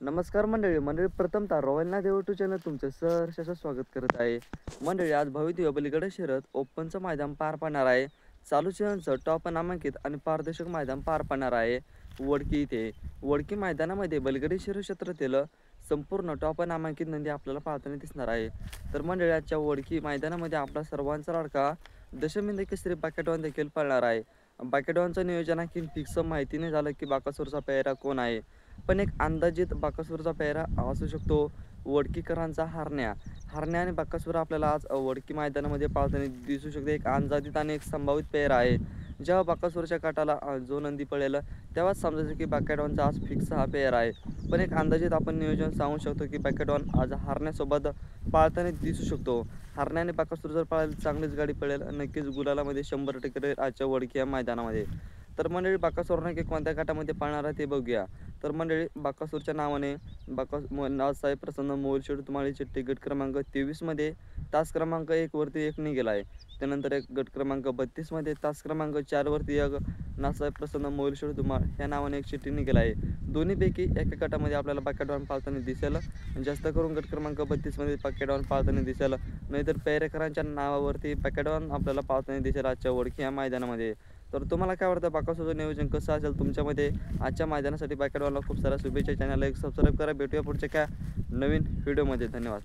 नमस्कार मंडळी मंडळी प्रथमतः रॉयल ना देव टू चॅनल तुमचं सहर्ष स्वागत करत आहे. मंडळी आज भव्य बलीगड शहरात ओपनचं मैदान पार पडणार आहे. चालू सीझनचं टॉप नामांकित आणि पारदर्शक मैदान पार पडणार आहे वडकी इथे. वडकी मैदानामध्ये बलगडी शहर क्षेत्रातील संपूर्ण टॉप नामांकित नंदी आपल्याला पाहताना दिसणार आहे. तर मंडळी आजच्या वडकी मैदानामध्ये आपला सर्वांचा लाडका दशमिंद केसरी बाकेटॉन देखील पळणार आहे. बाकेटॉनचं नियोजन आणखी फिक्स माहिती नाही झालं की बाकासूरचा पेहरा कोण आहे, पण एक अंदाजित बाकासूरचा पेहरा असू शकतो वडकीकरांचा हरण्या. हरण्या आणि बाकासूर आपल्याला आज वडकी मैदानामध्ये पाहताना दिसू शकते. एक अंदाजित आणि एक संभावित पेहरा आहे. जेव्हा बाकासूरच्या काटाला जो नंदी पळेल तेव्हाच समजायचं की बाकेटॉनचा आज फिक्स हा पेहरा आहे. पण एक अंदाजित आपण नियोजन सांगू शकतो की बाकेटॉन आज हरण्यासोबत पाळताना दिसू शकतो. हरण्या आणि बाकासूर जर पळाली चांगलीच गाडी पळेल, नक्कीच गुलालामध्ये 100% राहील आजच्या वडकी या मैदानामध्ये. तर मंडळी बाकासूर नक्की कोणत्या गटामध्ये पळणार आहे ते बघूया. तर मंडळी बाकासूरच्या नावाने नाथसाहेब प्रसन्न मोलशेड तुम्हाळीचे गट क्रमांक 23 मध्ये तास क्रमांक 1 वरती एक निघाला आहे. त्यानंतर एक गट क्रमांक 32 मध्ये तास क्रमांक 4 वरती एक नाथसाहेब प्रसन्न मोलशेड धुमाळ ह्या नावाने एक चिठ्ठी निघाला आहे. दोन्हीपैकी एका गटामध्ये आपल्याला बाकेटॉन पाळताना दिसेल. जास्त करून गट क्रमांक 32 मध्ये बाकेटॉन पाळताना दिसेल, नाहीतर पेरेकरांच्या नावावरती बाकेटॉन आपल्याला पाळताना दिसेल आजच्या वडकी या मैदानामध्ये. तर तुम्हाला काय वाटतं बाकासूरचं नियोजन कसं असेल तुमच्यामध्ये आजच्या मैदानासाठी? बाकेटॉनला खूप साऱ्या शुभेच्छा. चॅनलला एक सबस्क्राईब करा. भेटूया पुढच्या काय नवीन व्हिडिओमध्ये. धन्यवाद.